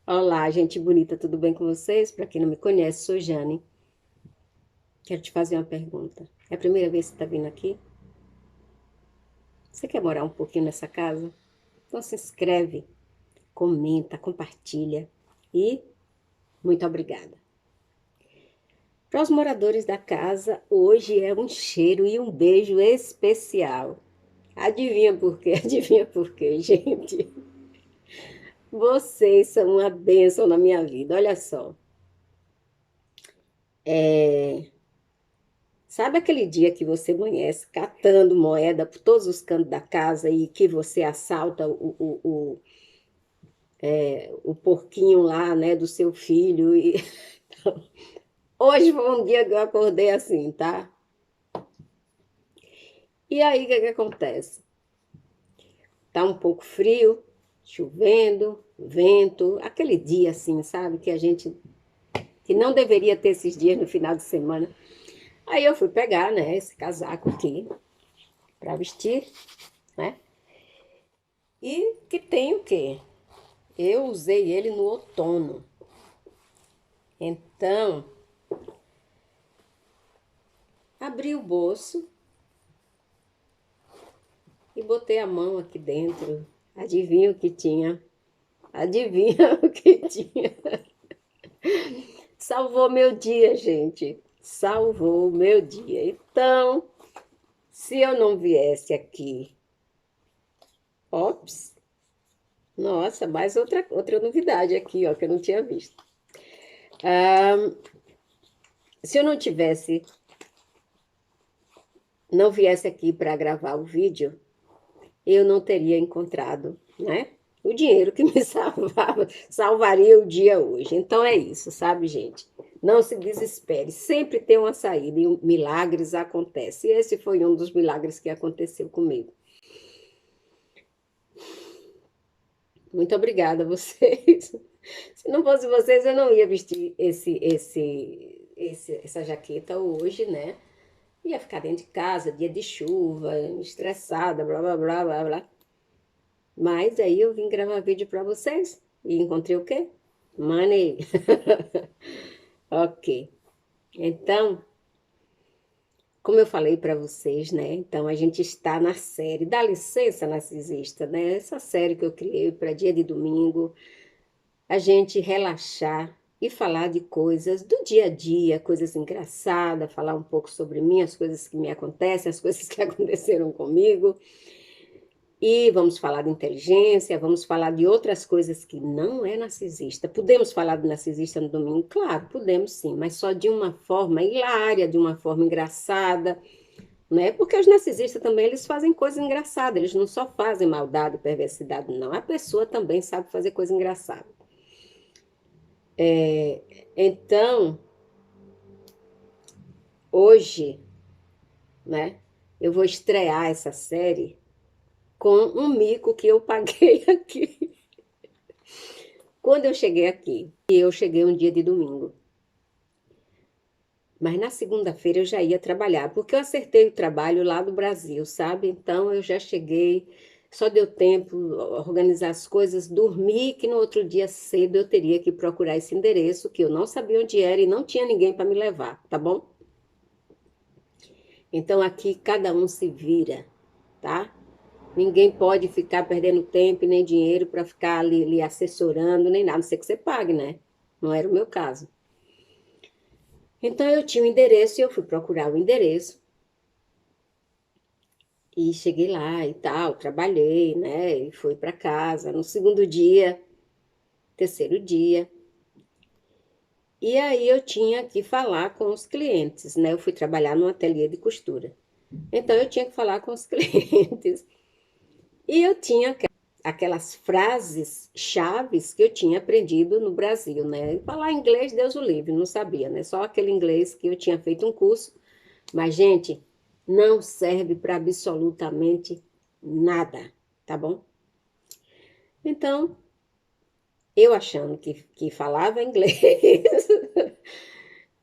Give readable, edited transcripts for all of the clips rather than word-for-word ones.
Olá, gente bonita, tudo bem com vocês? Para quem não me conhece, sou Jane. Quero te fazer uma pergunta. É a primeira vez que você está vindo aqui? Você quer morar um pouquinho nessa casa? Então se inscreve, comenta, compartilha e muito obrigada. Para os moradores da casa, hoje é um cheiro e um beijo especial. Adivinha por quê? Adivinha por quê, gente? Vocês são uma bênção na minha vida. Olha só. Sabe aquele dia que você amanhece catando moeda por todos os cantos da casa e que você assalta o porquinho lá, né, do seu filho? Hoje foi um dia que eu acordei assim, tá? E aí, o que que acontece? Tá um pouco frio, chovendo, vento, aquele dia assim, sabe? Que não deveria ter esses dias no final de semana. Aí eu fui pegar, né, esse casaco aqui para vestir, né? E que tem o quê? Eu usei ele no outono. Então, abri o bolso e botei a mão aqui dentro. Adivinha o que tinha? Adivinha o que tinha? Salvou meu dia, gente. Salvou meu dia. Então, se eu não viesse aqui, ops, nossa, mais outra novidade aqui, ó, que eu não tinha visto. Se eu não viesse aqui para gravar o vídeo, eu não teria encontrado, né? O dinheiro que me salvaria o dia hoje. Então é isso, sabe, gente? Não se desespere, sempre tem uma saída e milagres acontecem. E esse foi um dos milagres que aconteceu comigo. Muito obrigada a vocês. Se não fosse vocês, eu não ia vestir essa jaqueta hoje, né? Ia ficar dentro de casa, dia de chuva, estressada, blá, blá, blá, blá, blá. Mas aí eu vim gravar vídeo para vocês e encontrei o quê? Money. Ok. Então, como eu falei para vocês, né? Então a gente está na série Dá Licença Narcisista, né? Essa série que eu criei para dia de domingo, a gente relaxar e falar de coisas do dia a dia, coisas engraçadas, falar um pouco sobre mim, as coisas que me acontecem, as coisas que aconteceram comigo. E vamos falar de inteligência, vamos falar de outras coisas que não é narcisista. Podemos falar de narcisista no domingo? Claro, podemos sim, mas só de uma forma hilária, de uma forma engraçada, né? Porque os narcisistas também eles fazem coisas engraçadas, eles não só fazem maldade e perversidade, não. A pessoa também sabe fazer coisa engraçada. Então, hoje, né, eu vou estrear essa série com um mico que eu paguei aqui. Quando eu cheguei aqui, e eu cheguei um dia de domingo, mas na segunda-feira eu já ia trabalhar, porque eu acertei o trabalho lá do Brasil, sabe? Então eu já cheguei, só deu tempo organizar as coisas, dormir, que no outro dia cedo eu teria que procurar esse endereço, que eu não sabia onde era e não tinha ninguém para me levar, tá bom? Então aqui cada um se vira, tá? Ninguém pode ficar perdendo tempo e nem dinheiro para ficar ali assessorando, nem nada, a não ser que você pague, né? Não era o meu caso. Então eu tinha o endereço e eu fui procurar o endereço e cheguei lá e tal, trabalhei, né? E fui para casa no segundo dia, terceiro dia. E aí eu tinha que falar com os clientes, né? Eu fui trabalhar num ateliê de costura. Então eu tinha que falar com os clientes. E eu tinha aquelas frases chaves que eu tinha aprendido no Brasil, né? Falar inglês, Deus o livre, não sabia, né? Só aquele inglês que eu tinha feito um curso. Mas, gente, não serve para absolutamente nada, tá bom? Então, eu achando que falava inglês,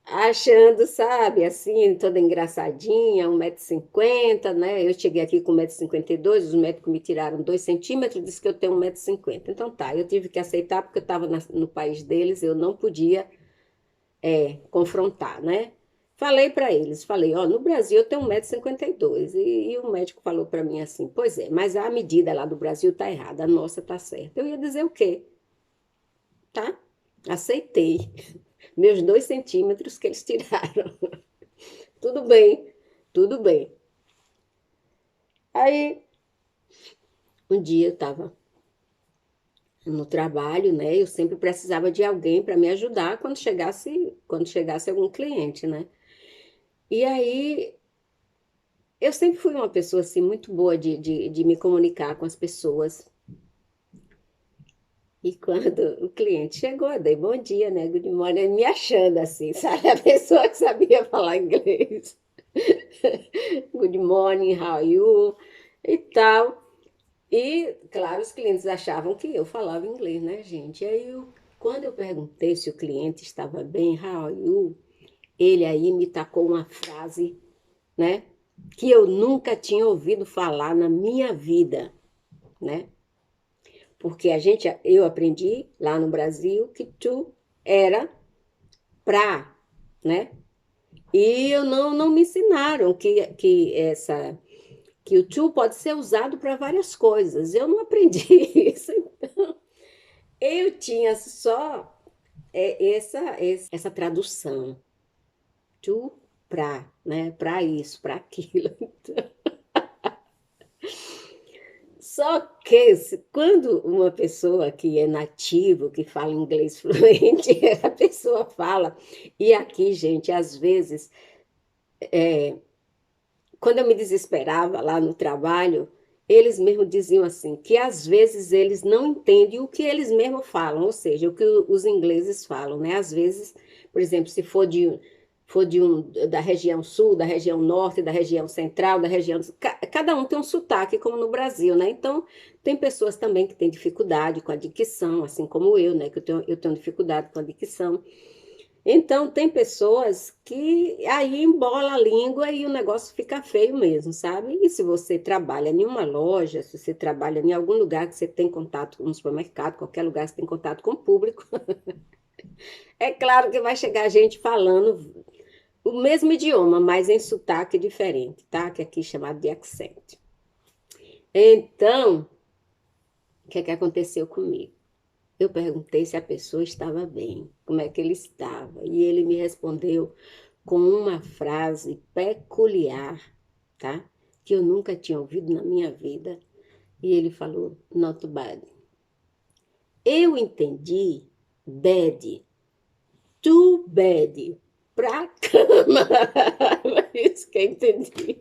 achando, sabe, assim, toda engraçadinha, 1,50 m, né? Eu cheguei aqui com 1,52 m, os médicos me tiraram 2 centímetros, disse que eu tenho 1,50 m. Então tá, eu tive que aceitar porque eu estava no país deles, eu não podia confrontar, né? Falei para eles, falei, ó, no Brasil eu tenho 1,52 m e o médico falou para mim assim, pois é, mas a medida lá do Brasil tá errada, a nossa tá certa. Eu ia dizer o quê? Tá? Aceitei. Meus 2 centímetros que eles tiraram. Tudo bem, tudo bem. Aí, um dia eu estava no trabalho, né? Eu sempre precisava de alguém para me ajudar quando chegasse algum cliente, né? E aí, eu sempre fui uma pessoa assim muito boa de me comunicar com as pessoas. E quando o cliente chegou, eu dei bom dia, né? Good morning, me achando assim, sabe? A pessoa que sabia falar inglês. Good morning, how are you? E tal. E, claro, os clientes achavam que eu falava inglês, né, gente? E aí, quando eu perguntei se o cliente estava bem, how are you? Ele aí me tacou uma frase, né, que eu nunca tinha ouvido falar na minha vida, né? Porque eu aprendi lá no Brasil que tu era pra, né? E eu não me ensinaram que o to pode ser usado para várias coisas. Eu não aprendi isso. Eu tinha só essa tradução. To, pra, né? Para isso, para aquilo. Só que quando uma pessoa que é nativo, que fala inglês fluente, a pessoa fala. E aqui, gente, às vezes, quando eu me desesperava lá no trabalho, eles mesmos diziam assim, que às vezes eles não entendem o que eles mesmos falam, ou seja, o que os ingleses falam, né? Às vezes, por exemplo, se da região sul, da região norte, da região central, da região... Cada um tem um sotaque, como no Brasil, né? Então, tem pessoas também que têm dificuldade com a dicção, assim como eu, né? Que eu tenho dificuldade com a dicção. Então, tem pessoas que aí embola a língua e o negócio fica feio mesmo, sabe? E se você trabalha em uma loja, se você trabalha em algum lugar que você tem contato, um supermercado, qualquer lugar que você tem contato com o público, é claro que vai chegar gente falando o mesmo idioma, mas em sotaque diferente, tá? Que aqui é chamado de accent. Então, o que é que aconteceu comigo? Eu perguntei se a pessoa estava bem, como é que ele estava, e ele me respondeu com uma frase peculiar, tá? Que eu nunca tinha ouvido na minha vida. E ele falou, not bad. Eu entendi bad, too bad, pra cama. Isso que eu entendi.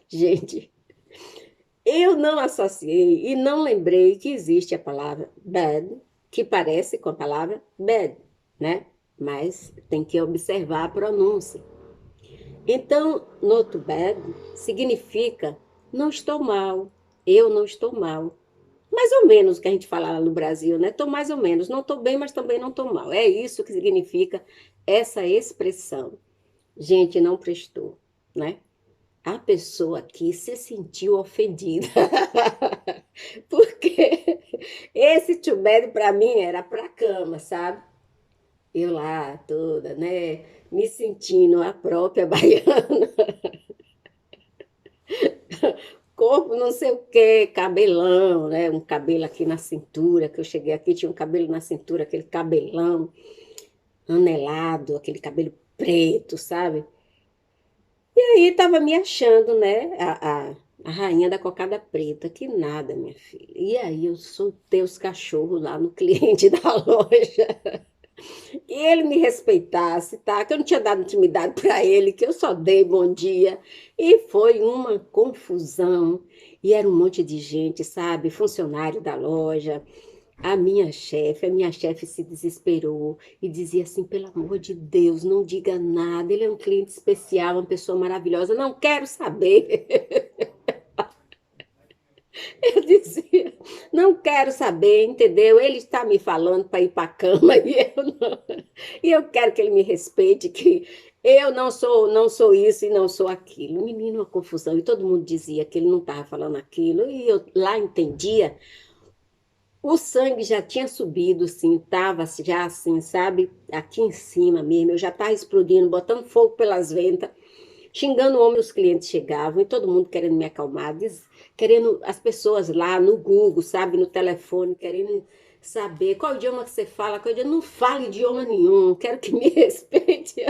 Gente, eu não associei e não lembrei que existe a palavra bad, que parece com a palavra bad, né? Mas tem que observar a pronúncia. Então, not bad significa não estou mal, eu não estou mal. Mais ou menos o que a gente fala lá no Brasil, né? Estou mais ou menos, não estou bem, mas também não estou mal. É isso que significa essa expressão. Gente, não prestou, né? A pessoa aqui se sentiu ofendida. Porque esse too bad para mim era para cama, sabe? Eu lá toda, né? Me sentindo a própria baiana. Corpo não sei o quê, cabelão, né? Um cabelo aqui na cintura, que eu cheguei aqui, tinha um cabelo na cintura, aquele cabelão anelado, aquele cabelo preto, sabe? E aí tava me achando, né? A rainha da cocada preta, que nada, minha filha. E aí eu soltei os cachorros lá no cliente da loja. E ele me respeitasse, tá? Que eu não tinha dado intimidade para ele, que eu só dei bom dia. E foi uma confusão. E era um monte de gente, sabe? Funcionário da loja. A minha chefe se desesperou e dizia assim: pelo amor de Deus, não diga nada. Ele é um cliente especial, uma pessoa maravilhosa. Não quero saber. Eu dizia, Não quero saber, entendeu? Ele está me falando para ir para a cama e eu não. E eu quero que ele me respeite, que eu não sou isso e não sou aquilo. Menino, uma confusão. E todo mundo dizia que ele não estava falando aquilo. E eu lá entendia. O sangue já tinha subido, sim, estava já assim, sabe? Aqui em cima mesmo. Eu já estava explodindo, botando fogo pelas ventas, xingando o homem. Os clientes chegavam e todo mundo querendo me acalmar, querendo as pessoas lá no Google, sabe, no telefone, querendo saber qual idioma que você fala, qual idioma. Não falo idioma nenhum, quero que me respeite.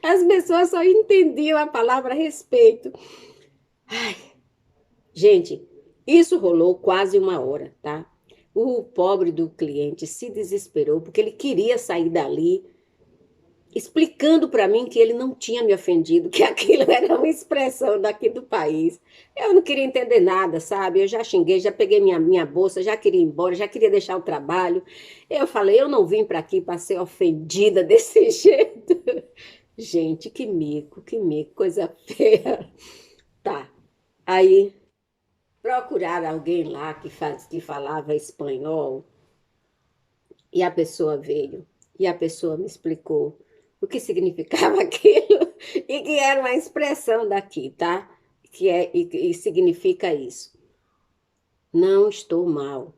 As pessoas só entendiam a palavra respeito. Ai, gente, isso rolou quase uma hora, tá? O pobre do cliente se desesperou porque ele queria sair dali explicando para mim que ele não tinha me ofendido, que aquilo era uma expressão daqui do país. Eu não queria entender nada, sabe? Eu já xinguei, já peguei minha bolsa, já queria ir embora, já queria deixar o trabalho. Eu falei, eu não vim para aqui para ser ofendida desse jeito. Gente, que mico, coisa feia. Tá. Aí procuraram alguém lá que falava espanhol e a pessoa veio e a pessoa me explicou o que significava aquilo e que era uma expressão daqui, tá? E significa isso. Não estou mal,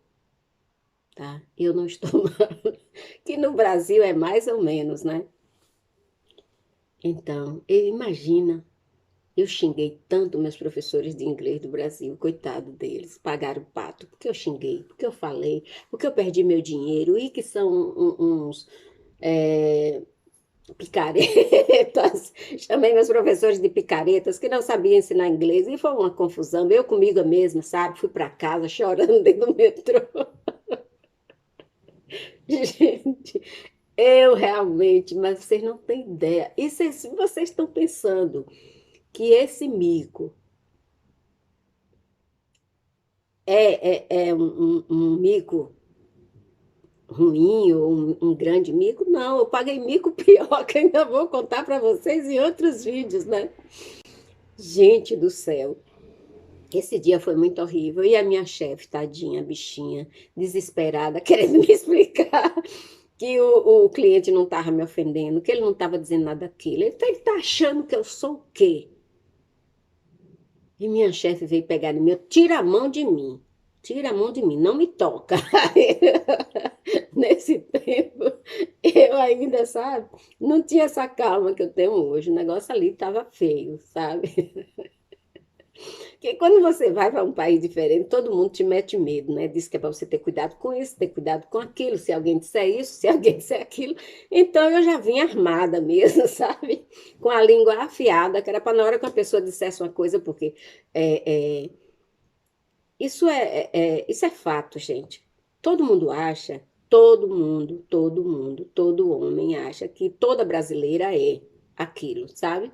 tá? Eu não estou mal. Que no Brasil é mais ou menos, né? Então, imagina, eu xinguei tanto meus professores de inglês do Brasil, coitado deles, pagaram o pato, porque eu xinguei, porque eu falei, porque eu perdi meu dinheiro e que são uns é, picaretas. Chamei meus professores de picaretas que não sabiam ensinar inglês e foi uma confusão. Eu comigo mesma, sabe? Fui para casa chorando dentro do metrô. Gente, eu realmente, mas vocês não têm ideia. E se vocês estão pensando que esse mico é um mico ruim ou um grande mico, não, eu paguei mico pior, que ainda vou contar para vocês em outros vídeos, né? Gente do céu. Esse dia foi muito horrível. E a minha chefe, tadinha, bichinha, desesperada, querendo me explicar que o cliente não estava me ofendendo, que ele não estava dizendo nada daquilo. Ele está achando que eu sou o quê? E minha chefe veio pegar em mim, tira a mão de mim. Tira a mão de mim, não me toca. Nesse tempo, eu ainda, sabe, não tinha essa calma que eu tenho hoje. O negócio ali estava feio, sabe? Porque quando você vai para um país diferente, todo mundo te mete medo, né? Diz que é para você ter cuidado com isso, ter cuidado com aquilo, se alguém disser isso, se alguém disser aquilo. Então eu já vim armada mesmo, sabe? Com a língua afiada, que era para na hora que uma pessoa dissesse uma coisa, porque é, é, isso é fato, gente. Todo mundo acha, todo homem acha que toda brasileira é aquilo, sabe?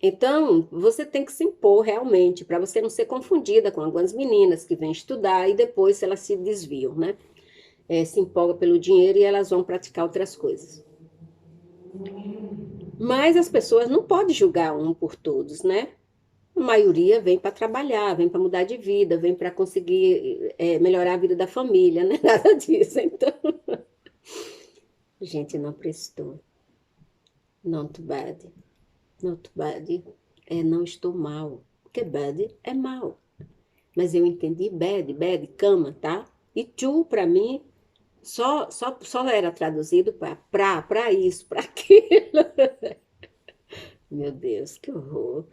Então, você tem que se impor realmente, para você não ser confundida com algumas meninas que vêm estudar e depois elas se desviam, né? Se empolgam pelo dinheiro e elas vão praticar outras coisas. Mas as pessoas não podem julgar um por todos, né? A maioria vem para trabalhar, vem para mudar de vida, vem para conseguir melhorar a vida da família, né? Nada disso. Então, gente, não prestou. Not bad. Not bad. Não estou mal. Porque bad é mal. Mas eu entendi bad, cama, tá? E to, para mim, só era traduzido para isso, para aquilo. Meu Deus, que horror.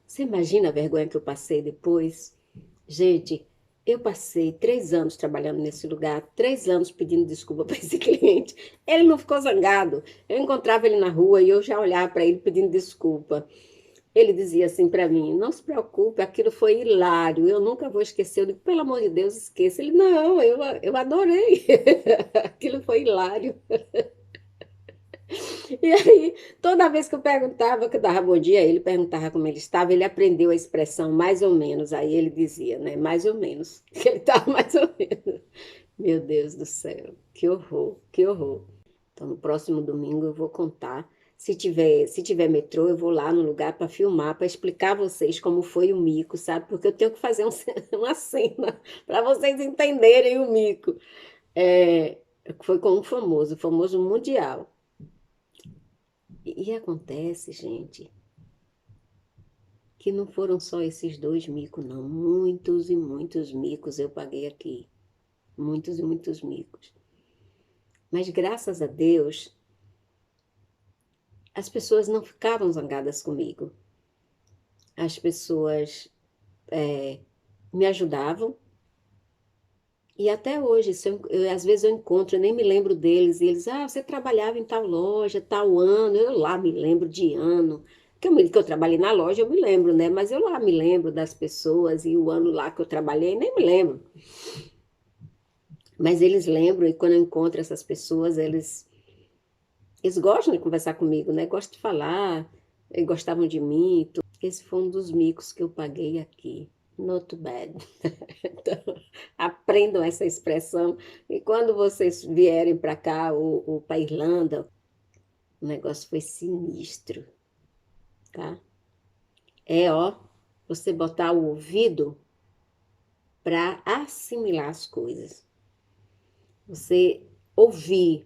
Você imagina a vergonha que eu passei depois? Gente, eu passei 3 anos trabalhando nesse lugar, 3 anos pedindo desculpa para esse cliente. Ele não ficou zangado. Eu encontrava ele na rua e eu já olhava para ele pedindo desculpa. Ele dizia assim para mim: não se preocupe, aquilo foi hilário, eu nunca vou esquecer. Eu digo: pelo amor de Deus, esqueça. Ele: não, eu adorei, aquilo foi hilário. E aí, toda vez que eu perguntava, que eu dava bom dia, ele perguntava como ele estava, ele aprendeu a expressão mais ou menos. Aí ele dizia, né, mais ou menos, que ele estava mais ou menos. Meu Deus do céu, que horror, que horror. Então, no próximo domingo eu vou contar Se tiver metrô, eu vou lá no lugar para filmar, para explicar a vocês como foi o mico, sabe? Porque eu tenho que fazer uma cena para vocês entenderem o mico. É, foi com um famoso mundial. E acontece, gente, que não foram só esses dois micos, não. Muitos e muitos micos eu paguei aqui. Muitos e muitos micos. Mas graças a Deus, as pessoas não ficavam zangadas comigo. As pessoas me ajudavam. E até hoje, às vezes eu encontro, eu nem me lembro deles, e eles, você trabalhava em tal loja, tal ano, eu lá me lembro de ano, que eu trabalhei na loja, eu me lembro, né? Mas eu lá me lembro das pessoas, e o ano lá que eu trabalhei, nem me lembro. Mas eles lembram, e quando eu encontro essas pessoas, eles gostam de conversar comigo, né? Gostam de falar, eles gostavam de mim. Esse foi um dos micos que eu paguei aqui. Not bad. Então, aprendam essa expressão. E quando vocês vierem para cá ou para Irlanda, o negócio foi sinistro, tá? Você botar o ouvido para assimilar as coisas. Você ouvir.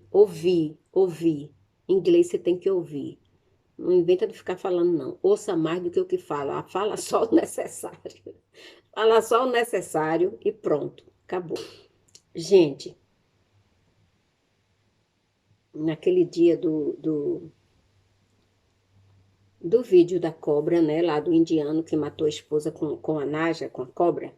Em inglês você tem que ouvir. Não inventa de ficar falando, não. Ouça mais do que o que fala. Fala só o necessário. Fala só o necessário e pronto. Acabou. Gente, naquele dia do vídeo da cobra, né? Lá do indiano que matou a esposa com a naja, com a cobra.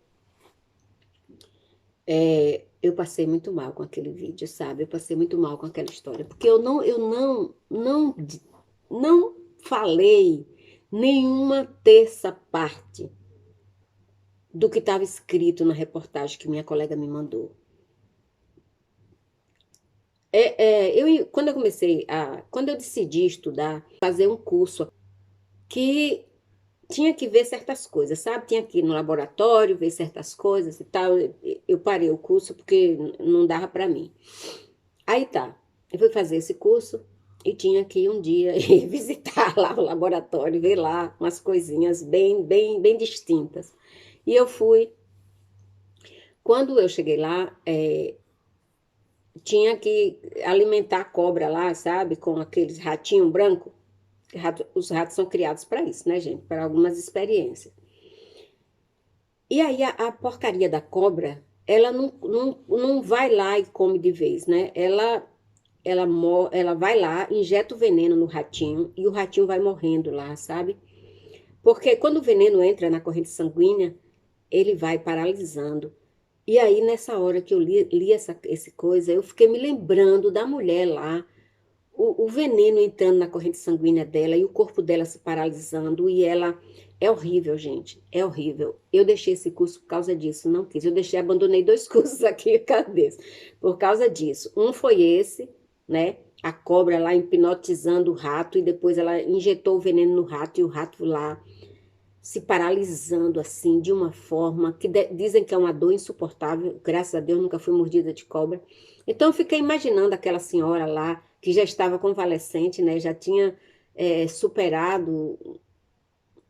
Eu passei muito mal com aquele vídeo, sabe? Eu passei muito mal com aquela história. Porque eu não falei nenhuma terça parte do que estava escrito na reportagem que minha colega me mandou. Quando eu decidi estudar, fazer um curso que tinha que ver certas coisas, sabe? Tinha que ir no laboratório, ver certas coisas e tal. Eu parei o curso porque não dava para mim. Aí tá, eu fui fazer esse curso e tinha que ir um dia ir visitar lá o laboratório, ver lá umas coisinhas bem, bem, bem distintas. E eu fui. Quando eu cheguei lá, tinha que alimentar a cobra lá, sabe? Com aqueles ratinhos brancos. Os ratos são criados para isso, né, gente? Para algumas experiências. E aí a porcaria da cobra, ela não vai lá e come de vez, né? Ela vai lá, injeta o veneno no ratinho e o ratinho vai morrendo lá, sabe? Porque quando o veneno entra na corrente sanguínea, ele vai paralisando. E aí, nessa hora que eu li esse coisa, eu fiquei me lembrando da mulher lá, o veneno entrando na corrente sanguínea dela e o corpo dela se paralisando, e ela. É horrível, gente, é horrível. Eu deixei esse curso por causa disso, não quis. Abandonei 2 cursos aqui, cadê? Por causa disso. Um foi esse, né? A cobra lá hipnotizando o rato, e depois ela injetou o veneno no rato, e o rato lá se paralisando assim, de uma forma que dizem que é uma dor insuportável. Graças a Deus nunca fui mordida de cobra. Então eu fiquei imaginando aquela senhora lá, que já estava convalescente, né? Já tinha superado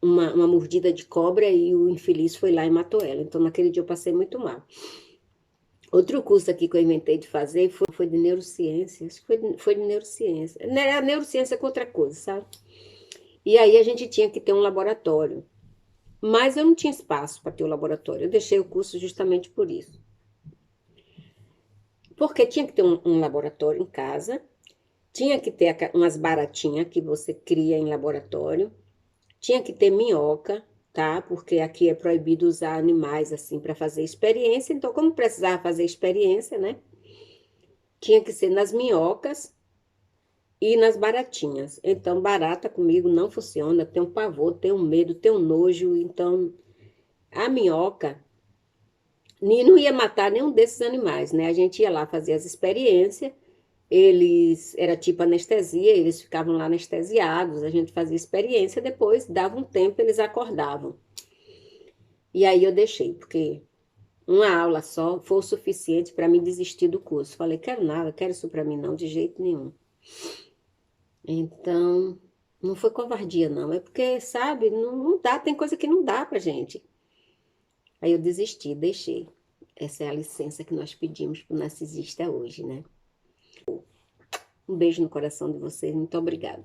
uma mordida de cobra, e o infeliz foi lá e matou ela. Então naquele dia eu passei muito mal. Outro curso aqui que eu inventei de fazer foi de neurociência. Acho que foi de neurociência. A neurociência é outra coisa, sabe? E aí a gente tinha que ter um laboratório. Mas eu não tinha espaço para ter o laboratório. Eu deixei o curso justamente por isso. Porque tinha que ter um laboratório em casa, tinha que ter umas baratinhas que você cria em laboratório, tinha que ter minhoca, tá? Porque aqui é proibido usar animais assim para fazer experiência. Então, como precisava fazer experiência, né? Tinha que ser nas minhocas e nas baratinhas. Então, barata comigo não funciona. Tenho um pavor, tenho um medo, tenho um nojo. Então, a minhoca não ia matar nenhum desses animais, né? A gente ia lá fazer as experiências, era tipo anestesia, eles ficavam lá anestesiados, a gente fazia experiência, depois dava um tempo, eles acordavam. E aí eu deixei, porque uma aula só foi o suficiente para me desistir do curso. Falei, quero nada, quero isso para mim não, de jeito nenhum. Então, não foi covardia, não. É porque, sabe, não dá, tem coisa que não dá pra gente. Aí eu desisti, deixei. Essa é a licença que nós pedimos pro narcisista hoje, né? Um beijo no coração de vocês, muito obrigada.